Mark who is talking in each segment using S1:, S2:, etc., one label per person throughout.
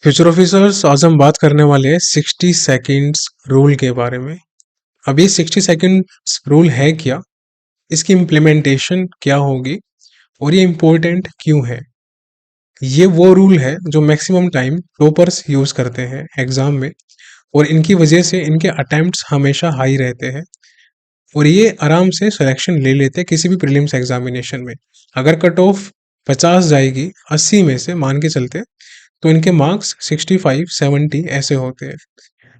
S1: Future officers आज हम बात करने वाले हैं 60 सेकंड्स रूल के बारे में। अब ये 60 सेकंड्स रूल है क्या, इसकी इम्प्लीमेंटेशन क्या होगी और ये इम्पोर्टेंट क्यों है। ये वो रूल है जो मैक्सिमम टाइम टॉपर्स यूज करते हैं एग्जाम में, और इनकी वजह से इनके अटेम्प्ट्स हमेशा हाई रहते हैं और ये आराम से सिलेक्शन ले लेते हैं किसी भी प्रीलिम्स एग्जामिनेशन में। अगर कट ऑफ 50 जाएगी 80 में से मान के चलते, तो इनके मार्क्स 65-70 ऐसे होते हैं,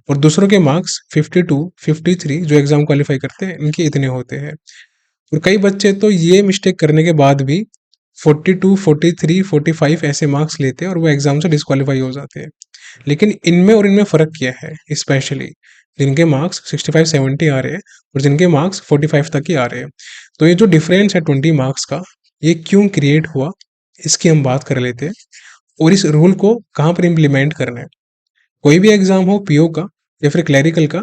S1: और दूसरों के मार्क्स 52-53 जो एग्जाम क्वालिफाई करते हैं इनके इतने होते हैं। और कई बच्चे तो ये मिस्टेक करने के बाद भी 42, 43, 45 ऐसे मार्क्स लेते हैं और वो एग्जाम से डिस्क्वालीफाई हो जाते हैं। लेकिन इनमें और इनमें फ़र्क क्या है, स्पेशली जिनके मार्क्स 65-70 आ रहे हैं और जिनके मार्क्स 45 तक ही आ रहे हैं। तो ये जो डिफरेंस है 20 मार्क्स का, ये क्यों क्रिएट हुआ, इसकी हम बात कर लेते हैं। और इस रूल को कहाँ पर इम्प्लीमेंट करना है। कोई भी एग्जाम हो, पीओ का या फिर क्लैरिकल का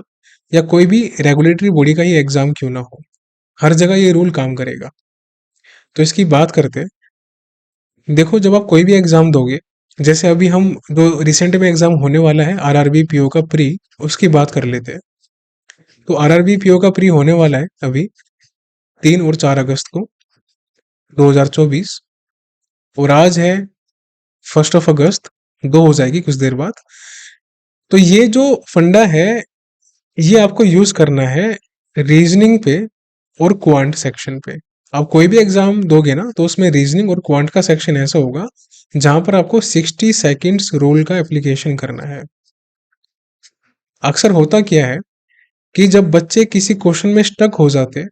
S1: या कोई भी रेगुलेटरी बॉडी का ही एग्जाम क्यों ना हो, हर जगह ये रूल काम करेगा। तो इसकी बात करते हैं। देखो, जब आप कोई भी एग्जाम दोगे, जैसे अभी हम जो रिसेंट में एग्जाम होने वाला है आरआरबी पीओ का प्री, उसकी बात कर लेते हैं। तो आरआरबी पीओ का प्री होने वाला है अभी 3 और 4 अगस्त को 2024, और आज है 1 अगस्त, 2 हो जाएगी कुछ देर बाद। तो ये जो फंडा है, ये आपको यूज करना है रीजनिंग पे और क्वांट सेक्शन पे। आप कोई भी एग्जाम दोगे ना, तो उसमें रीजनिंग और क्वांट का सेक्शन ऐसा होगा जहां पर आपको 60 सेकंड्स रूल का एप्लीकेशन करना है। अक्सर होता क्या है कि जब बच्चे किसी क्वेश्चन में स्टक हो जाते हैं,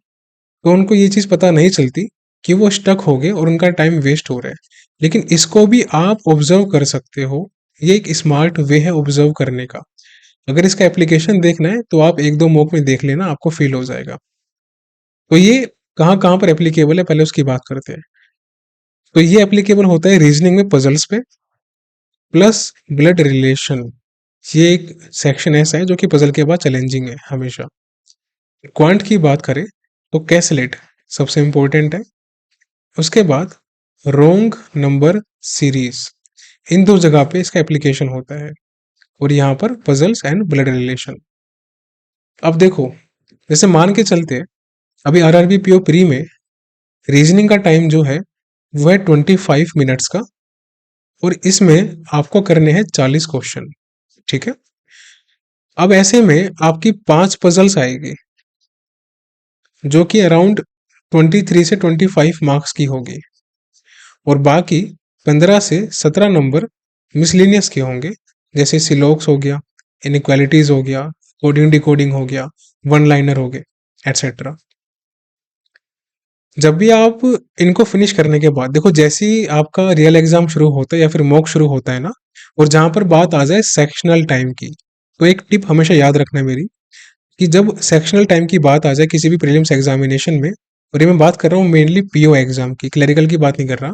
S1: तो उनको ये चीज पता नहीं चलती कि वो स्टक हो गए और उनका टाइम वेस्ट हो रहा है। लेकिन इसको भी आप ऑब्जर्व कर सकते हो। ये एक स्मार्ट वे है ऑब्जर्व करने का। अगर इसका एप्लीकेशन देखना है तो आप एक दो मॉक में देख लेना, आपको फील हो जाएगा। तो ये कहाँ कहाँ पर एप्लीकेबल है, पहले उसकी बात करते हैं। तो ये एप्लीकेबल होता है रीजनिंग में पजल्स पे, प्लस ब्लड रिलेशन। ये एक सेक्शन ऐसा है जो कि पजल के बाद चैलेंजिंग है हमेशा। क्वांट की बात करें तो कैसलेट सबसे इंपॉर्टेंट है। उसके बाद रोंग नंबर सीरीज, इन दो जगह पे इसका एप्लीकेशन होता है, और यहाँ पर पजल्स एंड ब्लड रिलेशन। अब देखो, जैसे मान के चलते अभी आरआरबी पीओ प्री में रीजनिंग का टाइम जो है वो है 25 मिनट्स का, और इसमें आपको करने हैं 40 क्वेश्चन। ठीक है। अब ऐसे में आपकी 5 पजल्स आएगी जो कि अराउंड 23 से 25 मार्क्स की होगी, और बाकी 15 से 17 नंबर मिसलिनियस के होंगे, जैसे सिलोक्स हो गया, इनइक्वालिटीज हो गया, कोडिंग डिकोडिंग हो गया, वन लाइनर हो गए, एटसेट्रा। जब भी आप इनको फिनिश करने के बाद देखो, जैसे ही आपका रियल एग्जाम शुरू होता है या फिर मॉक शुरू होता है ना, और जहां पर बात आ जाए सेक्शनल टाइम की, तो एक टिप हमेशा याद रखना है मेरी, कि जब सेक्शनल टाइम की बात आ जाए किसी भी प्रीलिम्स एग्जामिनेशन में, और ये मैं बात कर रहा हूँ मेनली पीओ एग्जाम की, क्लरिकल की बात नहीं कर रहा,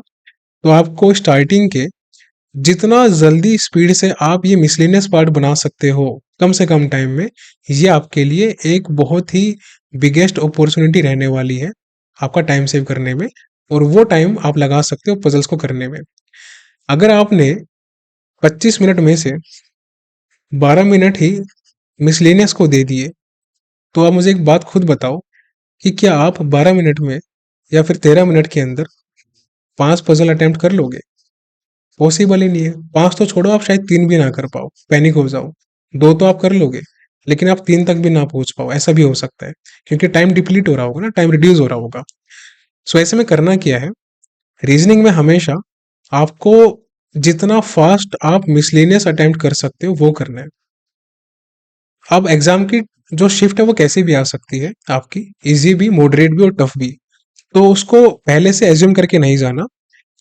S1: तो आपको स्टार्टिंग के जितना जल्दी स्पीड से आप ये मिसलेनियस पार्ट बना सकते हो कम से कम टाइम में, ये आपके लिए एक बहुत ही बिगेस्ट अपॉर्चुनिटी रहने वाली है आपका टाइम सेव करने में, और वो टाइम आप लगा सकते हो पजल्स को करने में। अगर आपने 25 मिनट में से 12 मिनट ही मिसलेनियस को दे दिए, तो आप मुझे एक बात खुद बताओ कि क्या आप 12 मिनट में या फिर 13 मिनट के अंदर 5 पजल अटेम्प्ट कर लोगे? पॉसिबल ही नहीं है। 5 तो छोड़ो, आप शायद 3 भी ना कर पाओ, पैनिक हो जाओ। 2 तो आप कर लोगे, लेकिन आप 3 तक भी ना पहुंच पाओ, ऐसा भी हो सकता है, क्योंकि टाइम डिप्लीट हो रहा होगा ना, टाइम रिड्यूस हो रहा होगा। सो ऐसे में करना क्या है, रीजनिंग में हमेशा आपको जितना फास्ट आप मिसलेनियस अटेम्प्ट कर सकते हो वो करना है। अब एग्जाम की जो शिफ्ट है वो कैसे भी आ सकती है आपकी, इजी भी, मॉडरेट भी और टफ भी। तो उसको पहले से एज्यूम करके नहीं जाना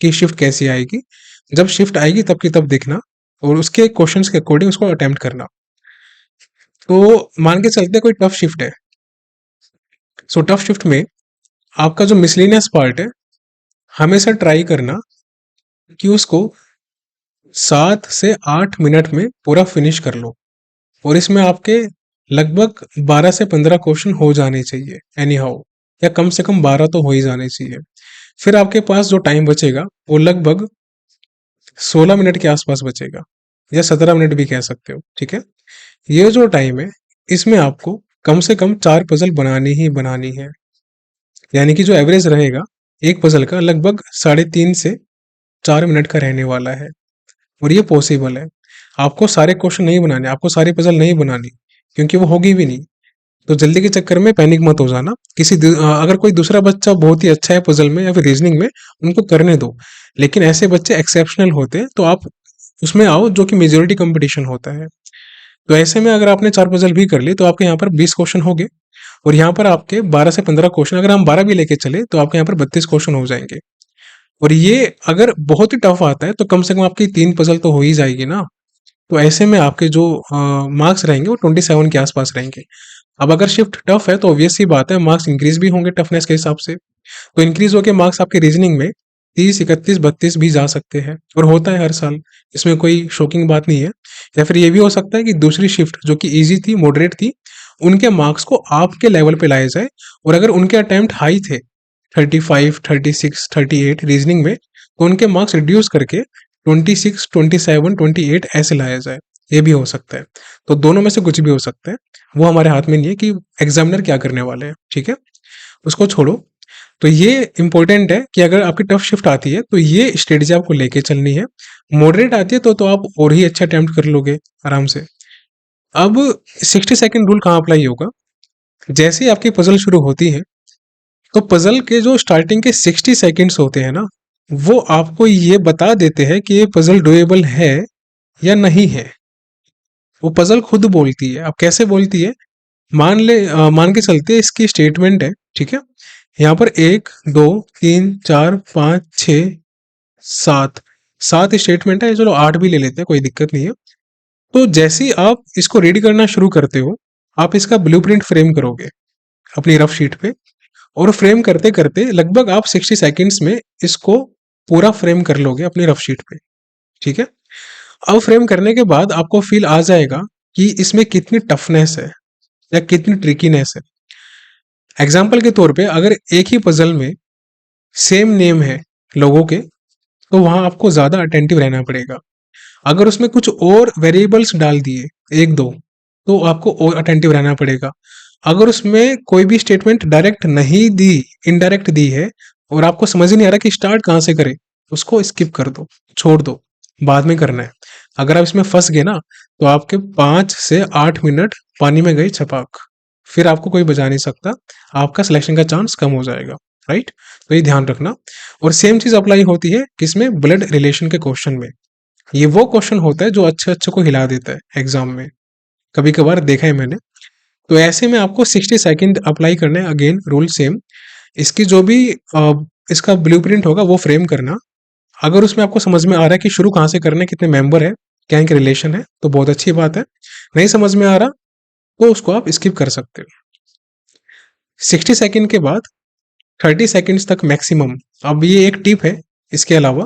S1: कि शिफ्ट कैसी आएगी। जब शिफ्ट आएगी तब की तब देखना, और उसके क्वेश्चंस के अकॉर्डिंग उसको अटेम्प्ट करना। तो मान के चलते कोई टफ शिफ्ट है, सो टफ शिफ्ट में आपका जो मिसलेनियस पार्ट है, हमेशा ट्राई करना कि उसको 7 से 8 मिनट में पूरा फिनिश कर लो, और इसमें आपके लगभग 12 से 15 क्वेश्चन हो जाने चाहिए एनी हाउ, या कम से कम 12 तो हो ही जाने चाहिए। फिर आपके पास जो टाइम बचेगा वो लगभग 16 मिनट के आसपास बचेगा। या 17 मिनट भी कह सकते हो, ठीक है। ये जो टाइम है, इसमें आपको कम से कम 4 पजल बनानी ही बनानी है। यानी कि जो एवरेज रहेगा एक पजल का लगभग 3.5 से 4 मिनट का रहने वाला है। और ये पॉसिबल है। आपको सारे क्वेश्चन नहीं बनाने, आपको सारी पजल नहीं बनानी, क्योंकि वो होगी भी नहीं। तो जल्दी के चक्कर में पैनिक मत हो जाना। अगर कोई दूसरा बच्चा बहुत ही अच्छा है पजल में या फिर रीजनिंग में, उनको करने दो। लेकिन ऐसे बच्चे एक्सेप्शनल होते हैं, तो आप उसमें आओ जो कि मेजोरिटी कंपटीशन होता है। तो ऐसे में अगर आपने 4 पजल भी कर ली तो आपके यहाँ पर 20 क्वेश्चन हो गए। और यहाँ पर आपके 12 से 15 क्वेश्चन, अगर हम 12 भी लेके चले तो आपके यहाँ पर 32 क्वेश्चन हो जाएंगे। और ये अगर बहुत ही टफ आता है तो कम से कम आपकी 3 पजल तो हो ही जाएगी ना। तो ऐसे में आपके जो मार्क्स रहेंगे वो 27 के आसपास रहेंगे। अब अगर शिफ्ट टफ है तो ऑब्वियस सी बात है, मार्क्स इंक्रीज भी होंगे टफनेस के हिसाब से। तो इंक्रीज होके मार्क्स आपके रीजनिंग में 30, 31, 32 भी जा सकते हैं, और होता है हर साल। इसमें कोई शॉकिंग बात नहीं है। या फिर ये भी हो सकता है कि दूसरी शिफ्ट जो कि इजी थी, मॉडरेट थी, उनके मार्क्स को आपके लेवल पे लाया जाए। और अगर उनके अटेम्प्ट हाई थे, 35, 36, 38 रीजनिंग में, तो उनके मार्क्स रिड्यूस करके 26, 27, 28 ऐसे लाया जाए। ये भी हो सकता है। तो दोनों में से कुछ भी हो सकता है। वो हमारे हाथ में नहीं है कि एग्जामिनर क्या करने वाले हैं, ठीक है। उसको छोड़ो। तो ये इंपॉर्टेंट है कि अगर आपकी टफ शिफ्ट आती है तो ये स्ट्रेटेजी आपको लेके चलनी है। मॉडरेट आती है तो आप और ही अच्छा अटेम्प्ट कर लोगे आराम से। अब 60 सेकेंड रूल कहाँ अप्लाई होगा? जैसे ही आपकी पजल शुरू होती है, तो पजल के जो स्टार्टिंग के 60 सेकेंड्स होते हैं ना, वो आपको ये बता देते हैं कि ये पजल डुएबल है या नहीं है। वो पजल खुद बोलती है। अब कैसे बोलती है? मान के चलते हैं इसकी स्टेटमेंट है, ठीक है। यहाँ पर 1, 2, 3, 4, 5, 6, 7 7 स्टेटमेंट है। चलो 8 भी ले लेते हैं, कोई दिक्कत नहीं है। तो जैसे ही आप इसको रीड करना शुरू करते हो, आप इसका ब्लूप्रिंट फ्रेम करोगे अपनी रफ शीट पे। और फ्रेम करते करते लगभग आप 60 सेकेंड्स में इसको पूरा फ्रेम कर लोगे अपनी रफ शीट पे, ठीक है। अब फ्रेम करने के बाद आपको फील आ जाएगा कि इसमें कितनी टफनेस है या कितनी ट्रिकीनेस है। एग्जाम्पल के तौर पे अगर एक ही पजल में सेम नेम है लोगों के, तो वहां आपको ज्यादा अटेंटिव रहना पड़ेगा। अगर उसमें कुछ और वेरिएबल्स डाल दिए, एक दो, तो आपको और अटेंटिव रहना पड़ेगा। अगर उसमें कोई भी स्टेटमेंट डायरेक्ट नहीं दी, इनडायरेक्ट दी है, और आपको समझ ही नहीं आ रहा कि स्टार्ट कहाँ से करे, उसको स्किप कर दो, छोड़ दो, बाद में करना है। अगर आप इसमें फंस गए ना, तो आपके 5 से 8 मिनट पानी में गई छपाक। फिर आपको कोई बचा नहीं सकता। आपका सिलेक्शन का चांस कम हो जाएगा, राइट। तो ये ध्यान रखना। और सेम चीज अप्लाई होती है किसमें? ब्लड रिलेशन के क्वेश्चन में। ये वो क्वेश्चन होता है जो अच्छे अच्छे को हिला देता है एग्जाम में, कभी कभार देखा है मैंने। तो ऐसे में आपको 60 सेकेंड अप्लाई करना है। Again rule same. इसकी जो भी इसका ब्लूप्रिंट होगा वो फ्रेम करना। अगर उसमें आपको समझ में आ रहा है कि शुरू कहाँ से करना है, कितने मेंबर है, क्या इनके रिलेशन है, तो बहुत अच्छी बात है। नहीं समझ में आ रहा तो उसको आप स्किप कर सकते हो। 60 सेकेंड के बाद 30 सेकेंड्स तक मैक्सिमम। अब ये एक टिप है इसके अलावा,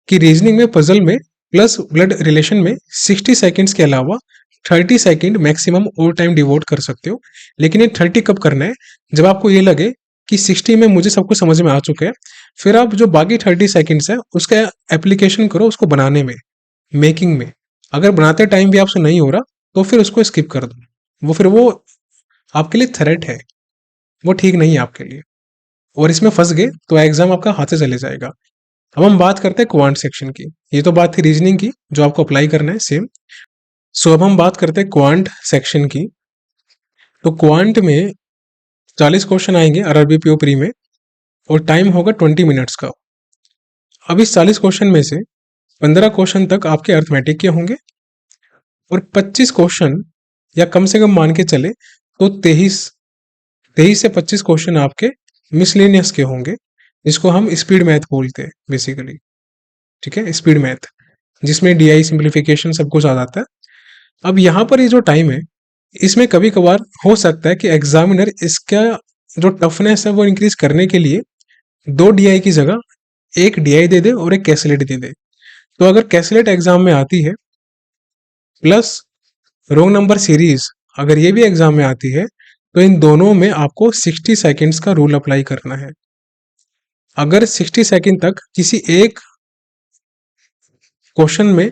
S1: कि रीजनिंग में, पजल में, प्लस ब्लड रिलेशन में 60 सेकेंड्स के अलावा 30 सेकेंड मैक्सिमम और टाइम डिवोट कर सकते हो। लेकिन ये 30 कब करना है? जब आपको ये लगे कि 60 में मुझे सब कुछ समझ में आ चुका है, फिर आप जो बाकी 30 सेकेंड्स है उसका एप्लीकेशन करो उसको बनाने में, मेकिंग में। अगर बनाते टाइम भी आपसे नहीं हो रहा तो फिर उसको स्किप कर दो। वो आपके लिए थ्रेट है, वो ठीक नहीं है आपके लिए। और इसमें फंस गए तो एग्जाम आपका हाथ से चले जाएगा। अब हम बात करते हैं क्वांट सेक्शन की। ये तो बात थी रीजनिंग की जो आपको अप्लाई करना है सेम। सो अब हम बात करते हैं क्वांट सेक्शन की। तो क्वांट में 40 क्वेश्चन आएंगे आरआरबी पीओ प्री में, और टाइम होगा 20 मिनट्स का। अब इस 40 क्वेश्चन में से 15 क्वेश्चन तक आपके अर्थमेटिक के होंगे, और 25 क्वेश्चन, या कम से कम मान के चले तो 23 से 25 क्वेश्चन आपके मिसलेनियस के होंगे, जिसको हम स्पीड मैथ बोलते हैं बेसिकली, ठीक है। स्पीड मैथ जिसमें डीआई सिंप्लीफिकेशन सब कुछ आ जाता है। अब यहाँ पर ये जो टाइम है, इसमें कभी कभार हो सकता है कि एग्जामिनर इसका जो टफनेस है वो इंक्रीज करने के लिए 2 डीआई की जगह 1 डीआई दे दे और एक कैलकुलेट दे दे। तो अगर कैलकुलेट एग्जाम में आती है प्लस रोंग नंबर सीरीज अगर ये भी एग्जाम में आती है, तो इन दोनों में आपको 60 सेकेंड्स का रूल अप्लाई करना है। अगर 60 सेकेंड तक किसी एक क्वेश्चन में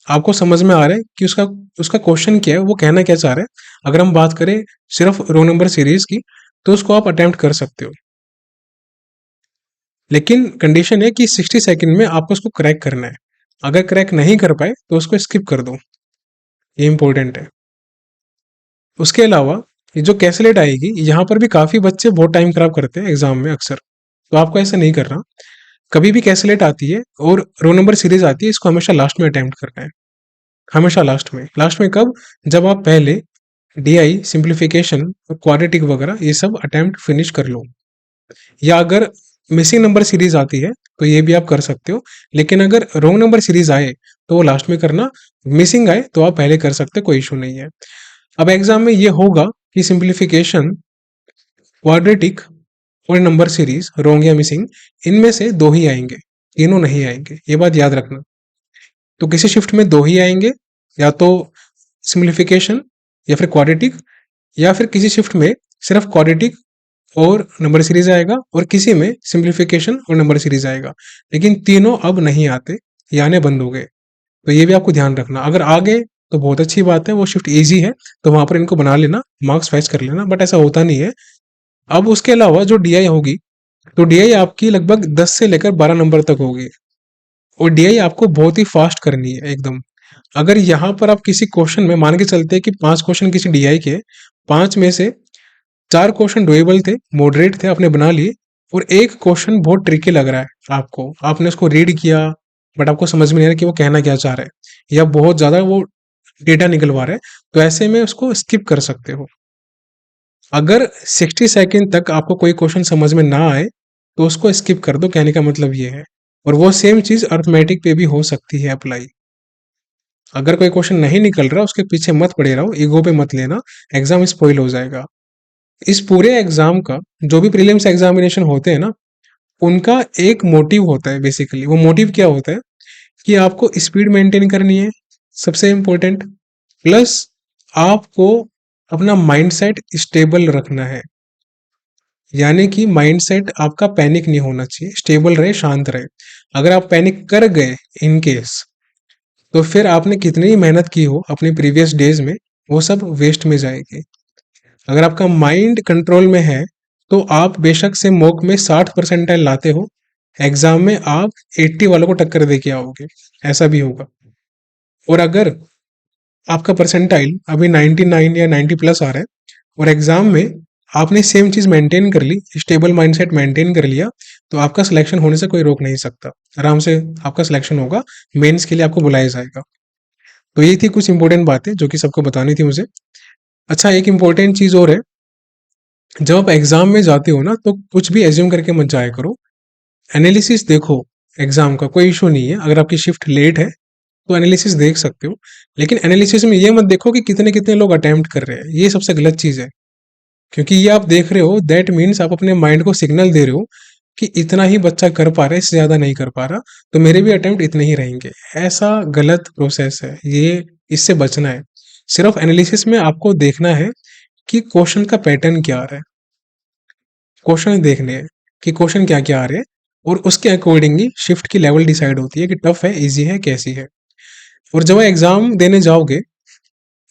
S1: आपको समझ में आ रहा है कि उसका उसका क्वेश्चन क्या है, वो कहना क्या चाह रहा है। अगर हम बात करें सिर्फ रो नंबर सीरीज की, तो उसको आप अटेम्प्ट कर सकते हो, लेकिन कंडीशन है कि 60 सेकंड में आपको उसको क्रैक करना है। अगर क्रैक नहीं कर पाए तो उसको स्किप कर दो, ये इंपॉर्टेंट है। उसके अलावा ये जो कैसलेट आएगी, यहाँ पर भी काफी बच्चे बहुत टाइम खराब करते हैं एग्जाम में अक्सर, तो आपको ऐसा नहीं करना। कभी भी कैसलेट आती है और रो नंबर सीरीज आती है, इसको हमेशा लास्ट में अटेम्प्ट करना है। हमेशा लास्ट में। लास्ट में कब? जब आप पहले डीआई, सिंप्लीफिकेशन और क्वाड्रेटिक वगैरह ये सब अटेम्प्ट फिनिश कर लो। या अगर मिसिंग नंबर सीरीज आती है तो ये भी आप कर सकते हो, लेकिन अगर रॉन्ग नंबर सीरीज आए तो वो लास्ट में करना। मिसिंग आए तो आप पहले कर सकते हो, कोई इशू नहीं है। अब एग्जाम में ये होगा कि सिंप्लीफिकेशन, क्वाड्रेटिक और नंबर सीरीज रॉन्ग या मिसिंग, इनमें से दो ही आएंगे, तीनों नहीं आएंगे, ये बात याद रखना। तो किसी शिफ्ट में दो ही आएंगे, या तो सिंप्लीफिकेशन या फिर क्वाड्रेटिक, या फिर किसी शिफ्ट में सिर्फ क्वाड्रेटिक और नंबर सीरीज आएगा, और किसी में सिंप्लीफिकेशन और नंबर सीरीज आएगा। लेकिन तीनों अब नहीं आते, ये आने बंद हो गए। तो ये भी आपको ध्यान रखना। अगर आ गए तो बहुत अच्छी बात है, वो शिफ्ट इजी है, तो वहां पर इनको बना लेना, मार्क्स फैच कर लेना, बट ऐसा होता नहीं है। अब उसके अलावा जो डीआई होगी, तो डीआई आपकी लगभग 10 से लेकर 12 नंबर तक होगी, और डीआई आपको बहुत ही फास्ट करनी है एकदम। अगर यहाँ पर आप किसी क्वेश्चन में मान के चलते हैं कि 5 क्वेश्चन किसी डीआई के, 5 में से 4 क्वेश्चन डुएबल थे, मॉडरेट थे, आपने बना लिए, और एक क्वेश्चन बहुत ट्रिकी लग रहा है आपको, आपने उसको रीड किया बट आपको समझ में नहीं आ रहा कि वो कहना क्या चाह रहा है, या बहुत ज्यादा वो डेटा निकलवा रहा है, तो ऐसे में उसको स्किप कर सकते हो। अगर 60 सेकंड तक आपको कोई क्वेश्चन समझ में ना आए तो उसको स्किप कर दो, कहने का मतलब ये है। और वो सेम चीज अर्थमेटिक पे भी हो सकती है अप्लाई। अगर कोई क्वेश्चन नहीं निकल रहा, उसके पीछे मत पड़े रहो, ईगो पे मत लेना, एग्जाम स्पॉइल हो जाएगा। इस पूरे एग्जाम का, जो भी प्रीलिम्स एग्जामिनेशन होते हैं ना, उनका एक मोटिव होता है बेसिकली। वो मोटिव क्या होता है कि आपको स्पीड मेंटेन करनी है, सबसे इंपॉर्टेंट, प्लस आपको अपना माइंडसेट स्टेबल रखना है। यानी कि माइंडसेट आपका पैनिक नहीं होना चाहिए, स्टेबल रहे, शांत रहे। अगर आप पैनिक कर गए इन केस, तो फिर आपने कितनी ही मेहनत की हो अपने प्रीवियस डेज में, वो सब वेस्ट में जाएगी। अगर आपका माइंड कंट्रोल में है, तो आप बेशक से मॉक में 60 परसेंटाइल लाते हो, एग्जाम में आप 80 वालों को टक्कर दे के आओगे, ऐसा भी होगा। और अगर आपका परसेंटाइल अभी 99 या 90 प्लस आ रहा है, और एग्जाम में आपने सेम चीज मेंटेन कर ली, स्टेबल माइंडसेट मेंटेन कर लिया, तो आपका सिलेक्शन होने से कोई रोक नहीं सकता। आराम से आपका सिलेक्शन होगा, मेंस के लिए आपको बुलाया जाएगा। तो ये थी कुछ इंपॉर्टेंट बातें जो कि सबको बतानी थी मुझे। अच्छा, एक इंपॉर्टेंट चीज और है, जब आप एग्जाम में जाते हो ना, तो कुछ भी एज्यूम करके मत जाया करो। एनालिसिस देखो, एग्जाम का कोई इशू नहीं है। अगर आपकी शिफ्ट लेट है तो एनालिसिस देख सकते हो, लेकिन एनालिसिस में ये मत देखो कि कितने कितने लोग अटेम्प्ट कर रहे हैं, ये सबसे गलत चीज है। क्योंकि ये आप देख रहे हो, दैट मीन्स आप अपने माइंड को सिग्नल दे रहे हो कि इतना ही बच्चा कर पा रहा है, इससे ज्यादा नहीं कर पा रहा, तो मेरे भी अटेम्प्ट इतने ही रहेंगे। ऐसा गलत प्रोसेस है ये, इससे बचना है। सिर्फ एनालिसिस में आपको देखना है कि क्वेश्चन का पैटर्न क्या आ रहा है, क्वेश्चन देखने हैं कि क्वेश्चन क्या क्या आ रहे हैं, और उसके अकॉर्डिंगली शिफ्ट की लेवल डिसाइड होती है कि टफ है, इजी है, कैसी है। और जब एग्जाम देने जाओगे,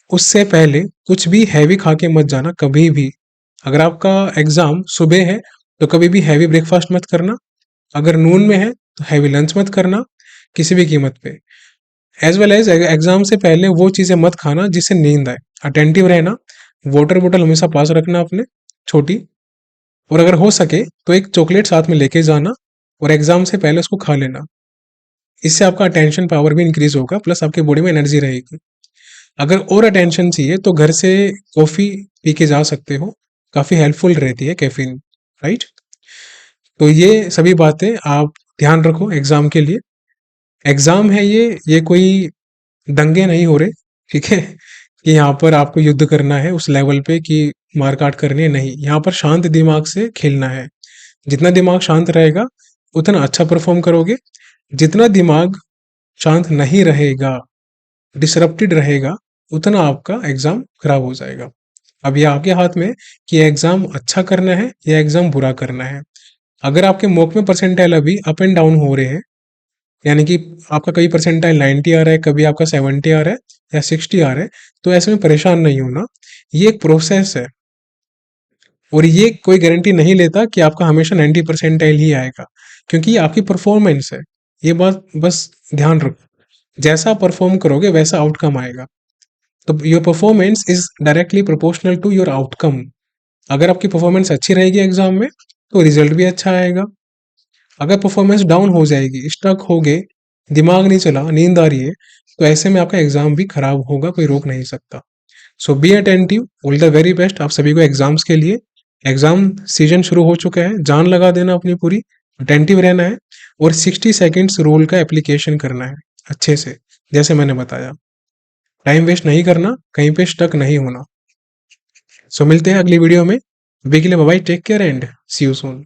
S1: उससे पहले कुछ भी हैवी खा के मत जाना कभी भी। अगर आपका एग्जाम सुबह है तो कभी भी हैवी ब्रेकफास्ट मत करना। अगर नून में है तो हैवी लंच मत करना किसी भी कीमत पे। एज वेल एज एग्जाम से पहले वो चीजें मत खाना जिससे नींद आए। अटेंटिव रहना, वाटर बोतल हमेशा पास रखना अपने, छोटी, और अगर हो सके तो एक चॉकलेट साथ में लेके जाना, और एग्जाम से पहले उसको खा लेना। इससे आपका अटेंशन पावर भी इंक्रीज होगा, प्लस आपकी बॉडी में एनर्जी रहेगी। अगर और अटेंशन चाहिए तो घर से कॉफी पी के जा सकते हो, काफी हेल्पफुल रहती है कैफीन, राइट। तो ये सभी बातें आप ध्यान रखो एग्जाम के लिए। एग्जाम है ये कोई दंगे नहीं हो रहे, ठीक है, कि यहाँ पर आपको युद्ध करना है उस लेवल पे कि मार काट करनी है, नहीं। यहाँ पर शांत दिमाग से खेलना है। जितना दिमाग शांत रहेगा उतना अच्छा परफॉर्म करोगे। जितना दिमाग शांत नहीं रहेगा, डिसरप्टेड रहेगा, उतना आपका एग्जाम खराब हो जाएगा। अब ये आपके हाथ में है कि एग्जाम अच्छा करना है या एग्जाम बुरा करना है। अगर आपके मॉक में परसेंटाइल अभी अप एंड डाउन हो रहे हैं, यानी कि आपका कभी परसेंटाइल 90 आ रहा है, कभी आपका 70 आ रहा है या 60 आ रहा है, तो ऐसे में परेशान नहीं होना। ये एक प्रोसेस है और ये कोई गारंटी नहीं लेता कि आपका हमेशा 90 परसेंटाइल ही आएगा, क्योंकि ये आपकी परफॉर्मेंस है। ये बात बस ध्यान रखो, जैसा परफॉर्म करोगे वैसा आउटकम आएगा। तो your performance is directly proportional to your outcome. अगर आपकी परफॉर्मेंस अच्छी रहेगी एग्जाम में तो रिजल्ट भी अच्छा आएगा। अगर परफॉर्मेंस डाउन हो जाएगी, स्टक हो गए, दिमाग नहीं चला, नींद आ रही है, तो ऐसे में आपका एग्जाम भी खराब होगा, कोई रोक नहीं सकता। So be attentive, all the very best आप सभी को एग्जाम्स के लिए। एग्जाम सीजन शुरू हो चुका है, जान लगा देना अपनी पूरी, अटेंटिव रहना है और 60 सेकेंड्स रूल का एप्लीकेशन करना है अच्छे से, जैसे मैंने बताया। टाइम वेस्ट नहीं करना, कहीं पे स्टक नहीं होना। सो मिलते हैं अगली वीडियो में। अभी के लिए bye bye, take care and see you soon.